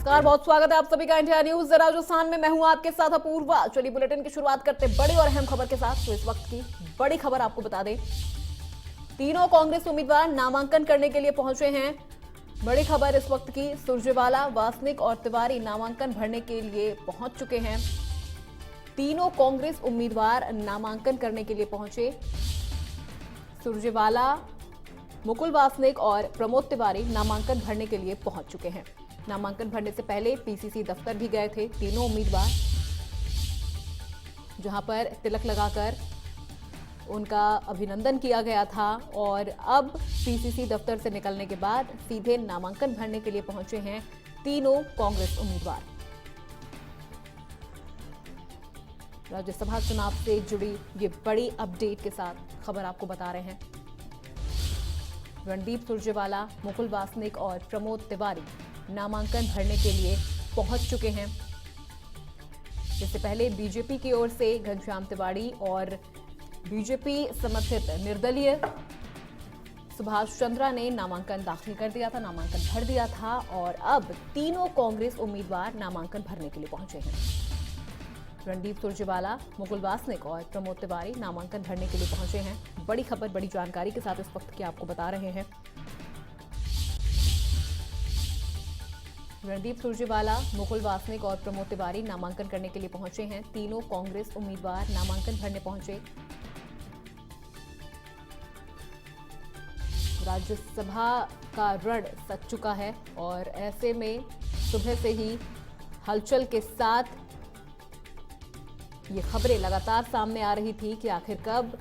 नमस्कार, बहुत स्वागत है आप सभी का इंडिया न्यूज राजस्थान में। मैं हूं आपके साथ अपूर्वा। चलिए बुलेटिन की शुरुआत करते बड़ी और अहम खबर के साथ। तो इस वक्त की बड़ी खबर आपको बता दें, तीनों कांग्रेस उम्मीदवार नामांकन करने के लिए पहुंचे हैं। बड़ी खबर इस वक्त की, सुरजेवाला, वासनिक और तिवारी नामांकन भरने के लिए पहुंच चुके हैं। तीनों कांग्रेस उम्मीदवार नामांकन करने के लिए पहुंचे। सुरजेवाला, मुकुल वासनिक और प्रमोद तिवारी नामांकन भरने के लिए पहुंच चुके हैं। नामांकन भरने से पहले पीसीसी दफ्तर भी गए थे तीनों उम्मीदवार, जहां पर तिलक लगाकर उनका अभिनंदन किया गया था। और अब पीसीसी दफ्तर से निकलने के बाद सीधे नामांकन भरने के लिए पहुंचे हैं तीनों कांग्रेस उम्मीदवार। राज्यसभा चुनाव से जुड़ी ये बड़ी अपडेट के साथ खबर आपको बता रहे हैं। रणदीप सुरजेवाला, मुकुल वासनिक और प्रमोद तिवारी नामांकन भरने के लिए पहुंच चुके हैं। इससे पहले बीजेपी की ओर से घनश्याम तिवारी और बीजेपी समर्थित निर्दलीय सुभाष चंद्रा ने नामांकन दाखिल कर दिया था, नामांकन भर दिया था। और अब तीनों कांग्रेस उम्मीदवार नामांकन भरने के लिए पहुंचे हैं। रणदीप सुरजेवाला, मुकुल वासनिक और प्रमोद तिवारी नामांकन भरने के लिए पहुंचे हैं। बड़ी खबर, बड़ी जानकारी के साथ इस वक्त की आपको बता रहे हैं। रणदीप सुरजेवाला, मुकुल वासनिक और प्रमोद तिवारी नामांकन करने के लिए पहुंचे हैं। तीनों कांग्रेस उम्मीदवार नामांकन भरने पहुंचे। राज्यसभा का रण सज चुका है और ऐसे में सुबह से ही हलचल के साथ ये खबरें लगातार सामने आ रही थी कि आखिर कब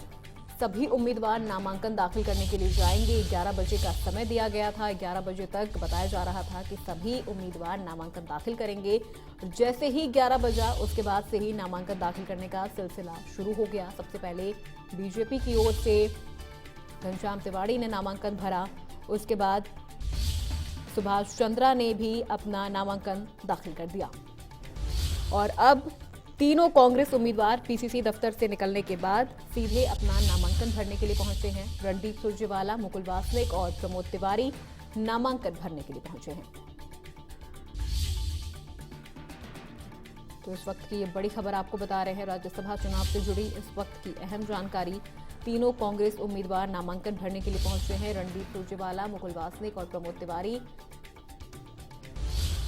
सभी उम्मीदवार नामांकन दाखिल करने के लिए जाएंगे। 11 बजे का समय दिया गया था। 11 बजे तक बताया जा रहा था कि सभी उम्मीदवार नामांकन दाखिल करेंगे। जैसे ही 11 बजा, उसके बाद से ही नामांकन दाखिल करने का सिलसिला शुरू हो गया। सबसे पहले बीजेपी की ओर से घनश्याम तिवारी ने नामांकन भरा। उसके बाद सुभाष चंद्रा ने भी अपना नामांकन दाखिल कर दिया। और अब तीनों कांग्रेस उम्मीदवार पीसीसी दफ्तर से निकलने के बाद सीधे अपना नामांकन भरने के लिए पहुंचे हैं। रणदीप सुरजेवाला, मुकुल वासनिक और प्रमोद तिवारी नामांकन भरने के लिए पहुंचे हैं। तो इस वक्त की ये बड़ी खबर आपको बता रहे हैं। राज्यसभा चुनाव से जुड़ी इस वक्त की अहम जानकारी, तीनों कांग्रेस उम्मीदवार नामांकन भरने के लिए पहुंचे हैं। रणदीप सुरजेवाला, मुकुल वासनिक और प्रमोद तिवारी।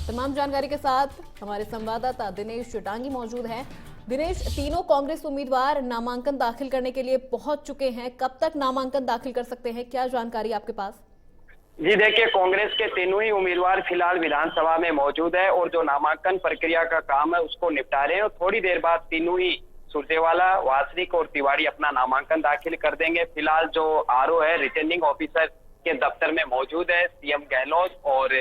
तमाम जानकारी के साथ हमारे संवाददाता दिनेश चटांगी मौजूद हैं। दिनेश, तीनों कांग्रेस उम्मीदवार नामांकन दाखिल करने के लिए पहुंच चुके हैं। कब तक नामांकन दाखिल कर सकते हैं, क्या जानकारी आपके पास? जी देखिए, कांग्रेस के तीनों ही उम्मीदवार फिलहाल विधानसभा में मौजूद है और जो नामांकन प्रक्रिया का काम है उसको निपटा रहे हैं। और थोड़ी देर बाद तीनों ही सुरजेवाला, वासनिक और तिवारी अपना नामांकन दाखिल कर देंगे। फिलहाल जो आरओ है, रिटर्निंग ऑफिसर के दफ्तर में मौजूद है। सीएम गहलोत और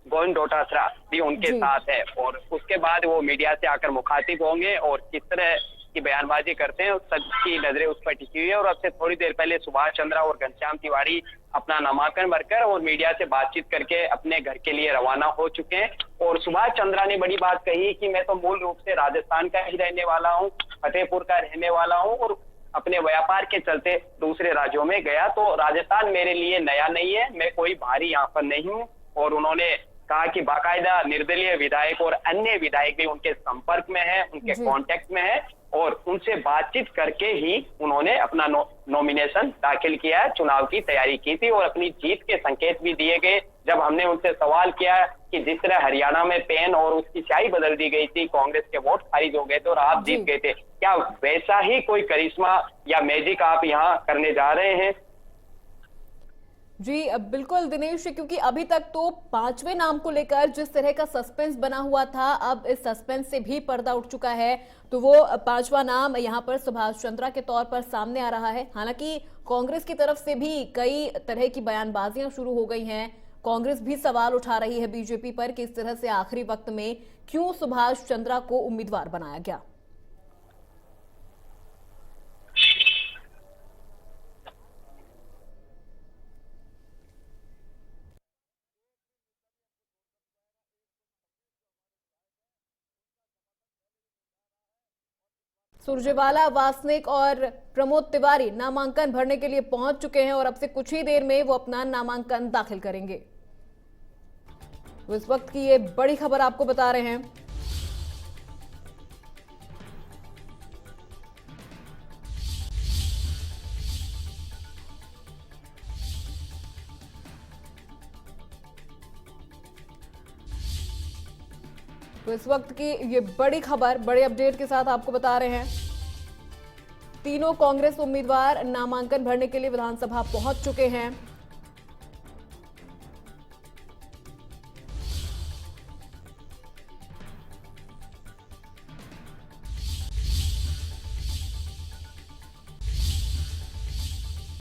गोविंद डोटासरा भी उनके साथ है। और उसके बाद वो मीडिया से आकर मुखातिब होंगे और किस तरह की बयानबाजी करते हैं सबकी नजरें उस पर टिकी हुई है। और अब से थोड़ी देर पहले सुभाष चंद्रा और घनश्याम तिवारी अपना नामांकन भरकर और मीडिया से बातचीत करके अपने घर के लिए रवाना हो चुके हैं। और सुभाष चंद्रा ने बड़ी बात कही कि मैं तो मूल रूप से राजस्थान का ही रहने वाला हूँ, फतेहपुर का रहने वाला हूँ और अपने व्यापार के चलते दूसरे राज्यों में गया, तो राजस्थान मेरे लिए नया नहीं है, मैं कोई बाहरी यहाँ पर नहीं हूँ। और उन्होंने कहा कि बाकायदा निर्दलीय विधायक और अन्य विधायक भी उनके संपर्क में है, उनके कांटेक्ट में है और उनसे बातचीत करके ही उन्होंने अपना नॉमिनेशन दाखिल किया है। चुनाव की तैयारी की थी और अपनी जीत के संकेत भी दिए गए। जब हमने उनसे सवाल किया कि जिस तरह हरियाणा में पेन और उसकी स्याही बदल दी गई थी, कांग्रेस के वोट खारिज हो गए थे और आप जीत गए थे, क्या वैसा ही कोई करिश्मा या मैजिक आप यहाँ करने जा रहे हैं? जी बिल्कुल दिनेश, क्योंकि अभी तक तो 5वें नाम को लेकर जिस तरह का सस्पेंस बना हुआ था, अब इस सस्पेंस से भी पर्दा उठ चुका है। तो वो 5वां नाम यहाँ पर सुभाष चंद्रा के तौर पर सामने आ रहा है। हालांकि कांग्रेस की तरफ से भी कई तरह की बयानबाजियां शुरू हो गई हैं। कांग्रेस भी सवाल उठा रही है बीजेपी पर कि इस तरह से आखिरी वक्त में क्यों सुभाष चंद्रा को उम्मीदवार बनाया गया। सुरजेवाला, वासनिक और प्रमोद तिवारी नामांकन भरने के लिए पहुंच चुके हैं और अब से कुछ ही देर में वो अपना नामांकन दाखिल करेंगे। तो इस वक्त की ये बड़ी खबर आपको बता रहे हैं। तो इस वक्त की ये बड़ी खबर, बड़े अपडेट के साथ आपको बता रहे हैं। तीनों कांग्रेस उम्मीदवार नामांकन भरने के लिए विधानसभा पहुंच चुके हैं।